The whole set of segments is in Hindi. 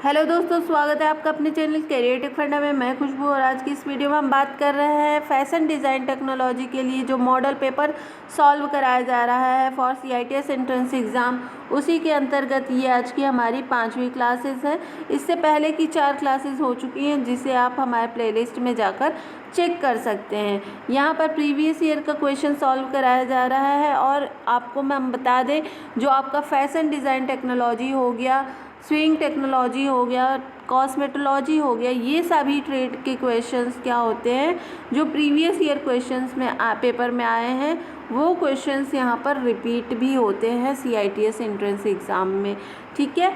हेलो दोस्तों, स्वागत है आपका अपने चैनल करियर टेक फंडा में। मैं खुशबू और आज की इस वीडियो में हम बात कर रहे हैं फैशन डिज़ाइन टेक्नोलॉजी के लिए जो मॉडल पेपर सॉल्व कराया जा रहा है फॉर CITS एंट्रेंस एग्ज़ाम। उसी के अंतर्गत ये आज की हमारी 5वीं क्लासेस है। इससे पहले की 4 क्लासेस हो चुकी हैं जिसे आप हमारे प्लेलिस्ट में जाकर चेक कर सकते हैं। यहाँ पर प्रीवियस ईयर का क्वेश्चन सॉल्व कराया जा रहा है। और आपको हम बता दें, जो आपका फैशन डिज़ाइन टेक्नोलॉजी हो गया, स्विंग टेक्नोलॉजी हो गया, कॉस्मेटोलॉजी हो गया, ये सभी ट्रेड के क्वेश्चंस क्या होते हैं जो प्रीवियस ईयर क्वेश्चंस में पेपर में आए हैं, वो क्वेश्चंस यहाँ पर रिपीट भी होते हैं CITS एंट्रेंस एग्ज़ाम में। ठीक है,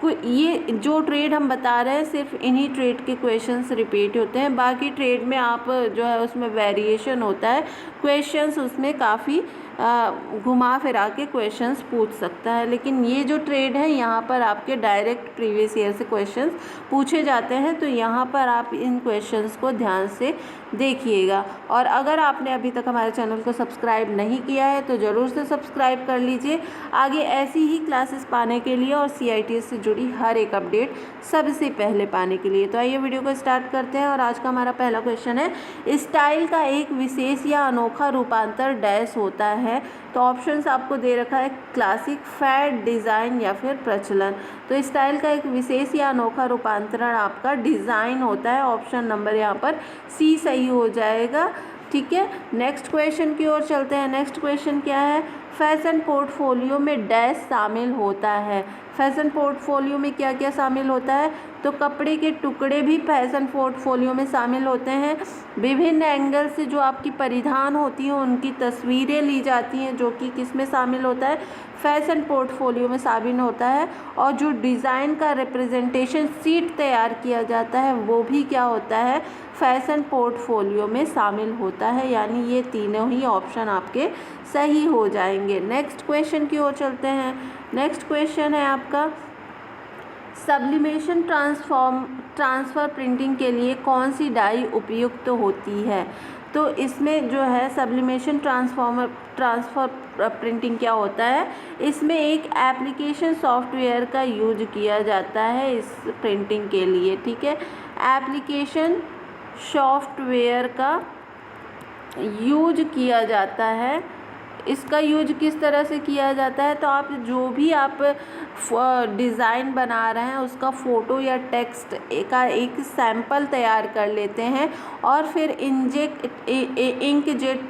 ये जो ट्रेड हम बता रहे हैं सिर्फ इन्हीं ट्रेड के क्वेश्चंस रिपीट होते हैं। बाकी ट्रेड में आप जो है उसमें वेरिएशन होता है, क्वेश्चंस उसमें काफ़ी घुमा फिरा के क्वेश्चंस पूछ सकता है। लेकिन ये जो ट्रेड है यहाँ पर आपके डायरेक्ट प्रीवियस ईयर से क्वेश्चंस पूछे जाते हैं, तो यहाँ पर आप इन क्वेश्चंस को ध्यान से देखिएगा। और अगर आपने अभी तक हमारे चैनल को सब्सक्राइब नहीं किया है तो ज़रूर से सब्सक्राइब कर लीजिए आगे ऐसी ही क्लासेस पाने के लिए और CITS से जुड़ी हर एक अपडेट सबसे पहले पाने के लिए। तो आइए वीडियो को स्टार्ट करते हैं। और आज का हमारा पहला क्वेश्चन है, स्टाइल का एक विशेष या अनोखा रूपांतर डैश होता है। तो ऑप्शंस आपको दे रखा है क्लासिक, फैड, डिज़ाइन या फिर प्रचलन। तो स्टाइल का एक विशेष या अनोखा रूपांतरण आपका डिज़ाइन होता है। ऑप्शन नंबर यहाँ पर C सही हो जाएगा। ठीक है, नेक्स्ट क्वेश्चन की ओर चलते हैं। नेक्स्ट क्वेश्चन क्या है, फैशन पोर्टफोलियो में डैश शामिल होता है। फैशन पोर्टफोलियो में क्या क्या शामिल होता है, तो कपड़े के टुकड़े भी फैशन पोर्टफोलियो में शामिल होते हैं। विभिन्न एंगल से जो आपकी परिधान होती हैं उनकी तस्वीरें ली जाती हैं, जो कि किस में शामिल होता है, फैशन पोर्टफोलियो में शामिल होता है। और जो डिज़ाइन का रिप्रेजेंटेशन शीट तैयार किया जाता है वो भी क्या होता है, फैशन पोर्टफोलियो में शामिल होता है। यानी ये तीनों ही ऑप्शन आपके सही हो जाएंगे। नेक्स्ट क्वेश्चन की ओर चलते हैं। नेक्स्ट क्वेश्चन है आपका, सब्लिमेशन ट्रांसफ़र प्रिंटिंग के लिए कौन सी डाई उपयुक्त होती है। तो इसमें जो है सब्लिमेशन ट्रांसफ़र प्रिंटिंग क्या होता है, इसमें एक एप्लीकेशन सॉफ्टवेयर का यूज किया जाता है इस प्रिंटिंग के लिए। ठीक है, एप्लीकेशन सॉफ्टवेयर का यूज किया जाता है। इसका यूज किस तरह से किया जाता है, तो आप जो भी आप डिज़ाइन बना रहे हैं उसका फ़ोटो या टेक्स्ट का एक सैंपल तैयार कर लेते हैं और फिर इंकजेट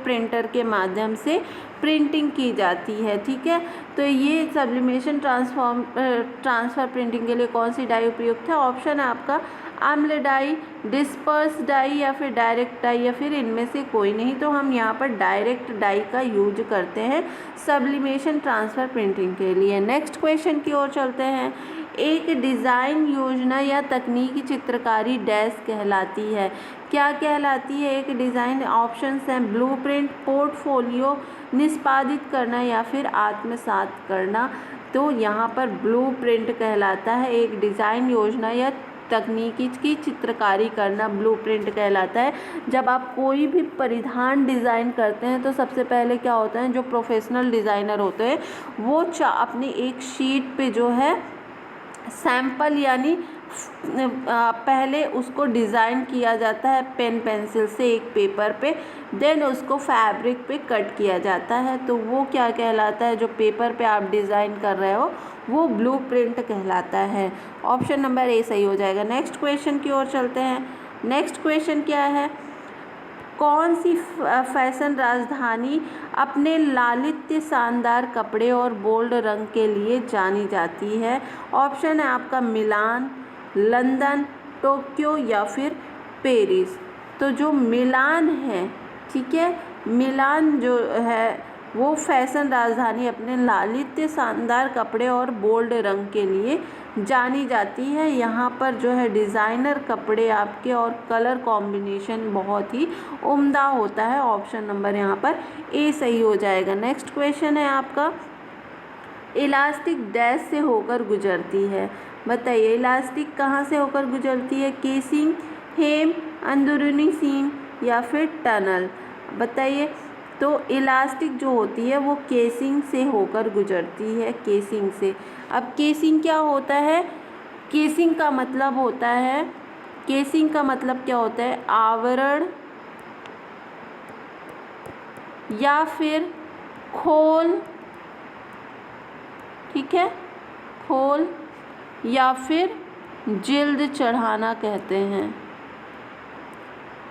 प्रिंटर के माध्यम से प्रिंटिंग की जाती है। ठीक है, तो ये सब्लिमेशन ट्रांसफ़र प्रिंटिंग के लिए कौन सी डाई उपयुक्त है। ऑप्शन है आपका आम्ल डाई, डिस्पर्स डाई या फिर डायरेक्ट डाई या फिर इनमें से कोई नहीं। तो हम यहाँ पर डायरेक्ट डाई का यूज करते हैं सब्लिमेशन ट्रांसफ़र प्रिंटिंग के लिए। नेक्स्ट क्वेश्चन की ओर चलते हैं। एक डिज़ाइन योजना या तकनीकी चित्रकारी डैश कहलाती है। क्या कहलाती है एक डिज़ाइन, ऑप्शंस हैं ब्लूप्रिंट, पोर्टफोलियो, निष्पादित करना या फिर आत्मसात करना। तो यहाँ पर ब्लूप्रिंट कहलाता है। एक डिज़ाइन योजना या तकनीकी की चित्रकारी करना ब्लूप्रिंट कहलाता है। जब आप कोई भी परिधान डिज़ाइन करते हैं तो सबसे पहले क्या होता है, जो प्रोफेशनल डिज़ाइनर होते हैं वो अपनी एक शीट पे जो है सैंपल यानी पहले उसको डिज़ाइन किया जाता है पेन पेंसिल से एक पेपर पे, देन उसको फैब्रिक पे कट किया जाता है। तो वो क्या कहलाता है, जो पेपर पे आप डिज़ाइन कर रहे हो वो ब्लूप्रिंट कहलाता है। ऑप्शन नंबर A सही हो जाएगा। नेक्स्ट क्वेश्चन की ओर चलते हैं। नेक्स्ट क्वेश्चन क्या है, कौन सी फैशन राजधानी अपने लालित्य, शानदार कपड़े और बोल्ड रंग के लिए जानी जाती है। ऑप्शन है आपका मिलान, लंदन, टोक्यो या फिर पेरिस। तो जो मिलान है, ठीक है, मिलान जो है वो फैशन राजधानी अपने लालित्य, शानदार कपड़े और बोल्ड रंग के लिए जानी जाती है। यहाँ पर जो है डिज़ाइनर कपड़े आपके और कलर कॉम्बिनेशन बहुत ही उम्दा होता है। ऑप्शन नंबर यहाँ पर A सही हो जाएगा। नेक्स्ट क्वेश्चन है आपका, इलास्टिक डैश से होकर गुजरती है। बताइए इलास्टिक कहाँ से होकर गुजरती है, केसिंग, हेम, अंदरूनी सीम या फिर टनल। बताइए, तो इलास्टिक जो होती है वो केसिंग से होकर गुजरती है, केसिंग से। अब केसिंग क्या होता है, केसिंग का मतलब होता है, केसिंग का मतलब क्या होता है, आवरण या फिर खोल, ठीक है, खोल या फिर जिल्द चढ़ाना कहते हैं,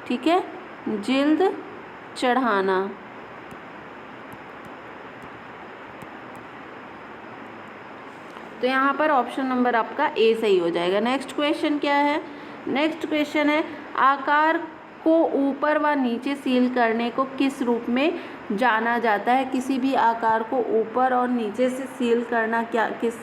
ठीक है, जिल्द चढ़ाना। तो यहाँ पर ऑप्शन नंबर आपका ए सही हो जाएगा। नेक्स्ट क्वेश्चन क्या है, नेक्स्ट क्वेश्चन है आकार को ऊपर व नीचे सील करने को किस रूप में जाना जाता है। किसी भी आकार को ऊपर और नीचे से सील करना क्या किस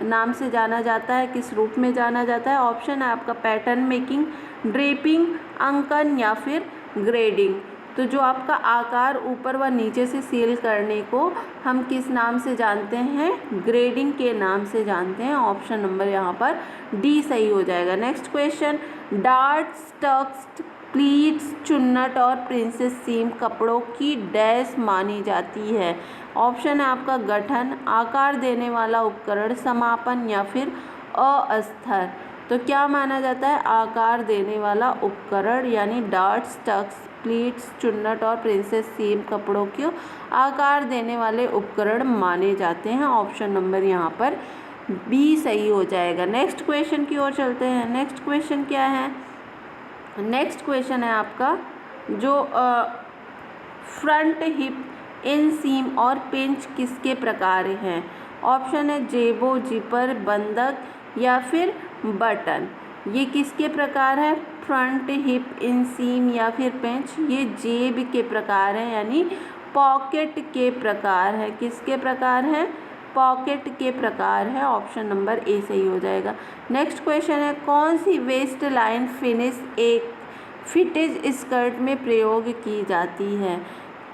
नाम से जाना जाता है, किस रूप में जाना जाता है। ऑप्शन है आपका पैटर्न मेकिंग, ड्रेपिंग, अंकन या फिर ग्रेडिंग। तो जो आपका आकार ऊपर व नीचे से सील करने को हम किस नाम से जानते हैं, ग्रेडिंग के नाम से जानते हैं। ऑप्शन नंबर यहाँ पर डी सही हो जाएगा। Next question, darts, tucks, pleats, चुन्नट और प्रिंसेस सीम कपड़ों की डैश मानी जाती है। ऑप्शन है आपका गठन, आकार देने वाला उपकरण, समापन या फिर अस्तर। तो क्या माना जाता है, आकार देने वाला उपकरण, यानी डार्ट्स, टक्स, प्लीट्स, चुन्नट और प्रिंसेस सीम कपड़ों को आकार देने वाले उपकरण माने जाते हैं। ऑप्शन नंबर यहाँ पर बी सही हो जाएगा। नेक्स्ट क्वेश्चन की ओर चलते हैं। नेक्स्ट क्वेश्चन क्या है, नेक्स्ट क्वेश्चन है आपका जो फ्रंट हिप, इनसीम और पिंच किसके प्रकार हैं। ऑप्शन है जेबो, जिपर, बंधक या फिर बटन। ये किसके प्रकार है, फ्रंट हिप, इनसीम या फिर पिंच, ये जेब के प्रकार हैं, यानी पॉकेट के प्रकार है। किसके प्रकार है, पॉकेट के प्रकार है। ऑप्शन नंबर ए सही हो जाएगा। नेक्स्ट क्वेश्चन है कौन सी वेस्ट लाइन फिनिश एक फिटेज स्कर्ट में प्रयोग की जाती है।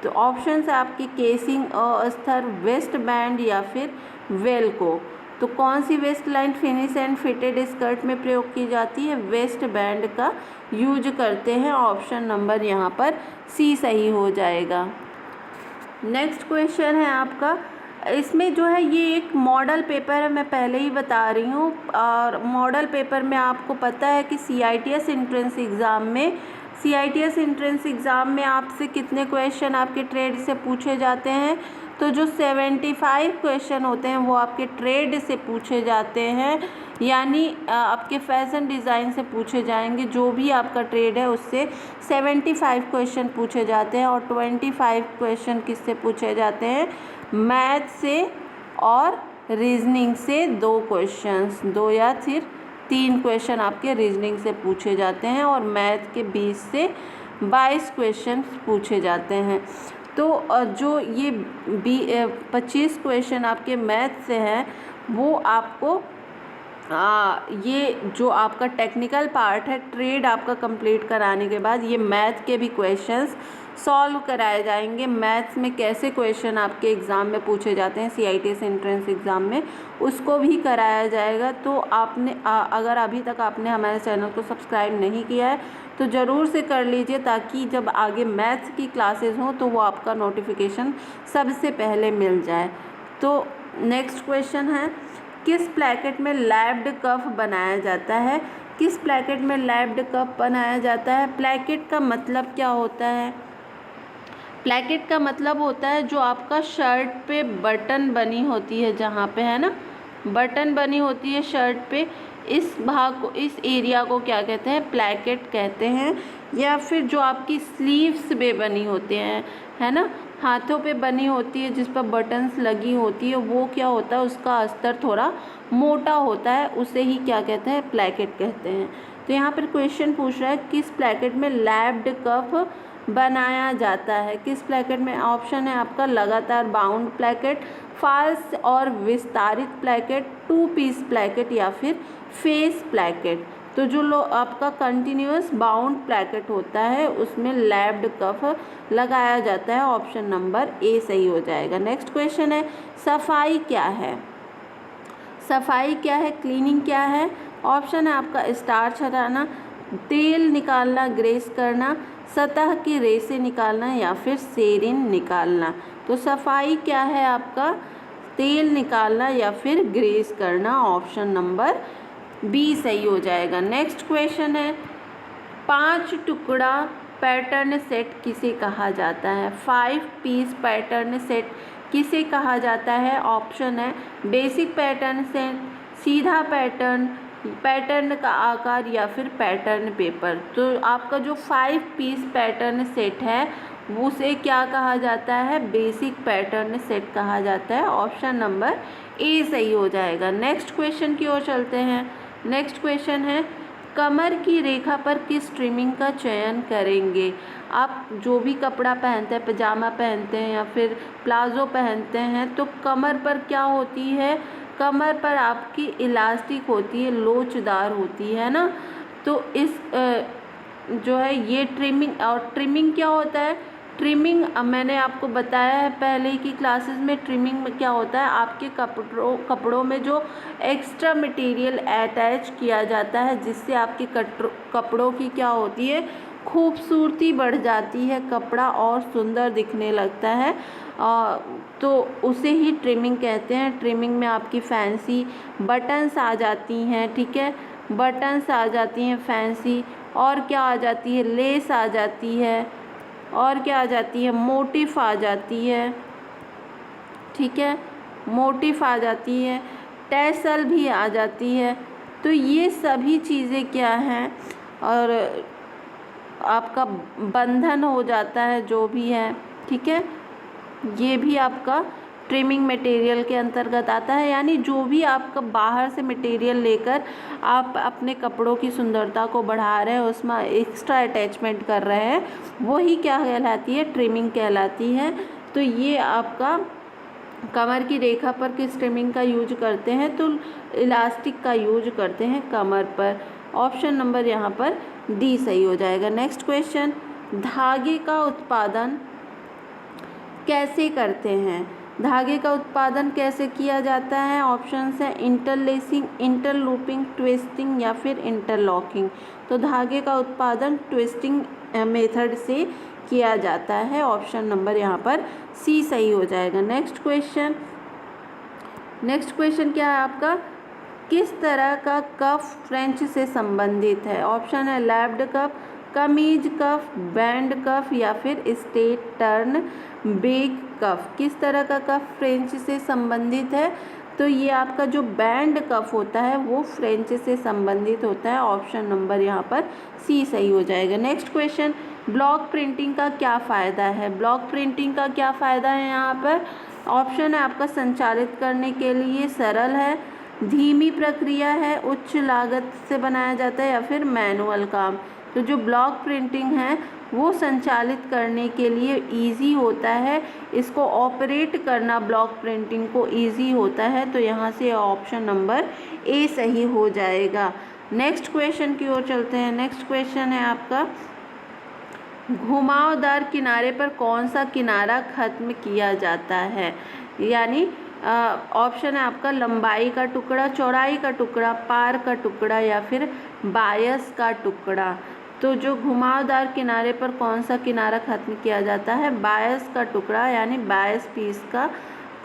तो ऑप्शन है आपकी केसिंग, अस्तर, वेस्ट बैंड या फिर वेल्को। तो कौन सी waist line finish and fitted skirt में प्रयोग की जाती है, वेस्ट बैंड का यूज करते हैं। ऑप्शन नंबर यहाँ पर सी सही हो जाएगा। नेक्स्ट क्वेश्चन है आपका, इसमें जो है ये एक मॉडल पेपर है, मैं पहले ही बता रही हूँ। और मॉडल पेपर में आपको पता है कि CITS एंट्रेंस एग्ज़ाम में, CITS एंट्रेंस एग्ज़ाम में आपसे कितने क्वेश्चन आपके ट्रेड से पूछे जाते हैं। तो जो 75 क्वेश्चन होते हैं वो आपके ट्रेड से पूछे जाते हैं, यानी आपके फैशन डिज़ाइन से पूछे जाएंगे। जो भी आपका ट्रेड है उससे 75 क्वेश्चन पूछे जाते हैं। और 25 क्वेश्चन किससे पूछे जाते हैं, मैथ से और रीजनिंग से 2 क्वेश्चंस, 2 या फिर 3 क्वेश्चन आपके रीजनिंग से पूछे जाते हैं। और मैथ के 20 से 22 क्वेश्चन पूछे जाते हैं। तो जो ये 25 क्वेश्चन आपके मैथ से हैं वो आपको ये जो आपका टेक्निकल पार्ट है, ट्रेड आपका कंप्लीट कराने के बाद ये मैथ के भी क्वेश्चंस सॉल्व कराए जाएंगे। मैथ्स में कैसे क्वेश्चन आपके एग्ज़ाम में पूछे जाते हैं CITS एंट्रेंस एग्ज़ाम में, उसको भी कराया जाएगा। तो आपने अगर अभी तक आपने हमारे चैनल को सब्सक्राइब नहीं किया है तो ज़रूर से कर लीजिए, ताकि जब आगे मैथ्स की क्लासेस हों तो वो आपका नोटिफिकेशन सबसे पहले मिल जाए। तो नेक्स्ट क्वेश्चन है किस प्लेकेट में लैप्ड कफ बनाया जाता है। किस प्लेकेट में लैप्ड कफ बनाया जाता है। प्लेकेट का मतलब क्या होता है, प्लेकेट का मतलब होता है जो आपका शर्ट पे बटन बनी होती है, जहाँ पे है ना बटन बनी होती है शर्ट पे, इस भाग को, इस एरिया को क्या कहते हैं, प्लेकेट कहते हैं। या फिर जो आपकी स्लीव्स पे बनी होती हैं, है ना, हाथों पे बनी होती है जिस पर बटन्स लगी होती है, वो क्या होता है, उसका अस्तर थोड़ा मोटा होता है, उसे ही क्या कहते हैं, प्लेकेट कहते हैं। तो यहाँ पर क्वेश्चन पूछ रहा है किस प्लेकेट में लैप्ड कफ बनाया जाता है। किस प्लेकेट में। ऑप्शन है आपका लगातार बाउंड प्लेकेट, फाल्स और विस्तारित प्लेकेट, 2 पीस प्लेकेट या फिर फेस प्लेकेट। तो जो आपका कंटिन्यूअस बाउंड प्लेकेट होता है उसमें लैप्ड कफ लगाया जाता है। ऑप्शन नंबर ए सही हो जाएगा। नेक्स्ट क्वेश्चन है सफाई क्या है। सफाई क्या है, क्लीनिंग क्या है। ऑप्शन है आपका स्टार्च हटाना, तेल निकालना, ग्रेस करना, सतह की रेसे निकालना या फिर सेरिन निकालना। तो सफाई क्या है आपका, तेल निकालना या फिर ग्रेस करना। ऑप्शन नंबर बी सही हो जाएगा। नेक्स्ट क्वेश्चन है 5 टुकड़ा पैटर्न सेट किसे कहा जाता है? 5 पीस पैटर्न सेट किसे कहा जाता है? ऑप्शन है बेसिक पैटर्न सेट, सीधा पैटर्न, पैटर्न का आकार या फिर पैटर्न पेपर। तो आपका जो 5 पीस पैटर्न सेट है उसे क्या कहा जाता है? बेसिक पैटर्न सेट कहा जाता है। ऑप्शन नंबर ए सही हो जाएगा। नेक्स्ट क्वेश्चन की ओर चलते हैं। नेक्स्ट क्वेश्चन है कमर की रेखा पर किस ट्रिमिंग का चयन करेंगे? आप जो भी कपड़ा पहनते हैं, पजामा पहनते हैं या फिर प्लाजो पहनते हैं, तो कमर पर क्या होती है? कमर पर आपकी इलास्टिक होती है, लोचदार होती है ना। तो इस जो है ये ट्रिमिंग, और ट्रिमिंग क्या होता है? ट्रिमिंग मैंने आपको बताया है पहले की क्लासेस में। ट्रिमिंग में क्या होता है? आपके कपड़ों में जो एक्स्ट्रा मटेरियल अटैच किया जाता है जिससे आपके कपड़ों की क्या होती है? खूबसूरती बढ़ जाती है, कपड़ा और सुंदर दिखने लगता है। तो उसे ही ट्रिमिंग कहते हैं। ट्रिमिंग में आपकी फैंसी बटन्स आ जाती हैं, ठीक है, बटन्स आ जाती हैं फैंसी, और क्या आ जाती है? लेस आ जाती है, और क्या आ जाती है? मोटिफ आ जाती है, ठीक है, मोटिफ आ जाती है, टैसल भी आ जाती है। तो ये सभी चीज़ें क्या हैं? और आपका बंधन हो जाता है जो भी है, ठीक है, ये भी आपका ट्रिमिंग मटेरियल के अंतर्गत आता है। यानी जो भी आपका बाहर से मटेरियल लेकर आप अपने कपड़ों की सुंदरता को बढ़ा रहे हैं, उसमें एक्स्ट्रा अटैचमेंट कर रहे हैं, वही क्या कहलाती है? ट्रिमिंग कहलाती है। तो ये आपका कमर की रेखा पर किस ट्रिमिंग का यूज करते हैं? तो इलास्टिक का यूज करते हैं कमर पर। ऑप्शन नंबर यहाँ पर डी सही हो जाएगा। नेक्स्ट क्वेश्चन धागे का उत्पादन कैसे करते हैं? धागे का उत्पादन कैसे किया जाता है? ऑप्शंस है इंटरलेसिंग, इंटरलूपिंग, ट्विस्टिंग या फिर इंटरलॉकिंग। तो धागे का उत्पादन ट्विस्टिंग मेथड से किया जाता है। ऑप्शन नंबर यहाँ पर सी सही हो जाएगा। नेक्स्ट क्वेश्चन, नेक्स्ट क्वेश्चन क्या है आपका? किस तरह का कफ फ्रेंच से संबंधित है? ऑप्शन है लैप्ड कफ, कमीज कफ, बैंड कफ या फिर स्ट्रेट टर्न बेक कफ। किस तरह का कफ फ्रेंच से संबंधित है? तो ये आपका जो बैंड कफ होता है वो फ्रेंच से संबंधित होता है। ऑप्शन नंबर यहाँ पर सी सही हो जाएगा। नेक्स्ट क्वेश्चन ब्लॉक प्रिंटिंग का क्या फ़ायदा है? ब्लॉक प्रिंटिंग का क्या फ़ायदा है यहाँ पर? ऑप्शन है आपका संचालित करने के लिए सरल है, धीमी प्रक्रिया है, उच्च लागत से बनाया जाता है या फिर मैनुअल काम। तो जो ब्लॉक प्रिंटिंग है वो संचालित करने के लिए इजी होता है, इसको ऑपरेट करना ब्लॉक प्रिंटिंग को इजी होता है। तो यहाँ से ऑप्शन नंबर ए सही हो जाएगा। नेक्स्ट क्वेश्चन की ओर चलते हैं। नेक्स्ट क्वेश्चन है आपका घुमावदार किनारे पर कौन सा किनारा खत्म किया जाता है? यानी ऑप्शन है आपका लंबाई का टुकड़ा, चौड़ाई का टुकड़ा, पार का टुकड़ा या फिर बायस का टुकड़ा। तो जो घुमावदार किनारे पर कौन सा किनारा खत्म किया जाता है? बायस का टुकड़ा यानी बायस पीस का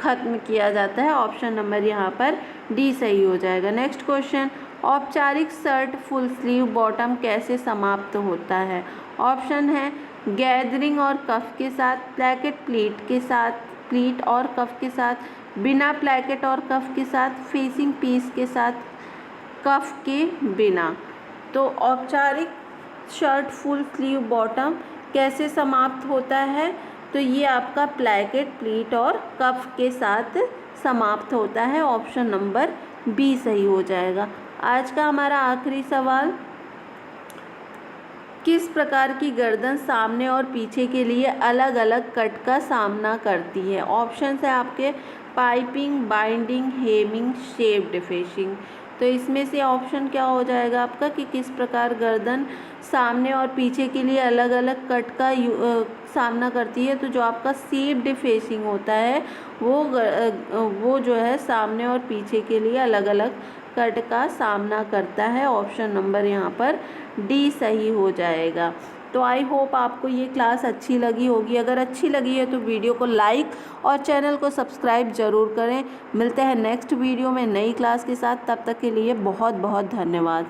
खत्म किया जाता है। ऑप्शन नंबर यहाँ पर डी सही हो जाएगा। नेक्स्ट क्वेश्चन औपचारिक शर्ट फुल स्लीव बॉटम कैसे समाप्त होता है? ऑप्शन है गैदरिंग और कफ के साथ, प्लैकेट प्लीट के साथ, प्लीट और कफ के साथ, बिना प्लैकेट और कफ के साथ, फेसिंग पीस के साथ, कफ के बिना। तो औपचारिक शर्ट फुल स्लीव बॉटम कैसे समाप्त होता है? तो ये आपका प्लैकेट प्लीट और कफ के साथ समाप्त होता है। ऑप्शन नंबर बी सही हो जाएगा। आज का हमारा आखिरी सवाल, किस प्रकार की गर्दन सामने और पीछे के लिए अलग अलग कट का सामना करती है? ऑप्शन है आपके piping, binding, hemming, shaped facing. तो इसमें से ऑप्शन क्या हो जाएगा आपका कि किस प्रकार गर्दन सामने और पीछे के लिए अलग अलग कट का सामना करती है? तो जो आपका शेप्ड फेसिंग होता है वो जो है सामने और पीछे के लिए अलग अलग कट का सामना करता है। ऑप्शन नंबर यहाँ पर डी सही हो जाएगा। तो आई होप आपको ये क्लास अच्छी लगी होगी। अगर अच्छी लगी है तो वीडियो को लाइक और चैनल को सब्सक्राइब ज़रूर करें। मिलते हैं नेक्स्ट वीडियो में नई क्लास के साथ, तब तक के लिए बहुत बहुत धन्यवाद।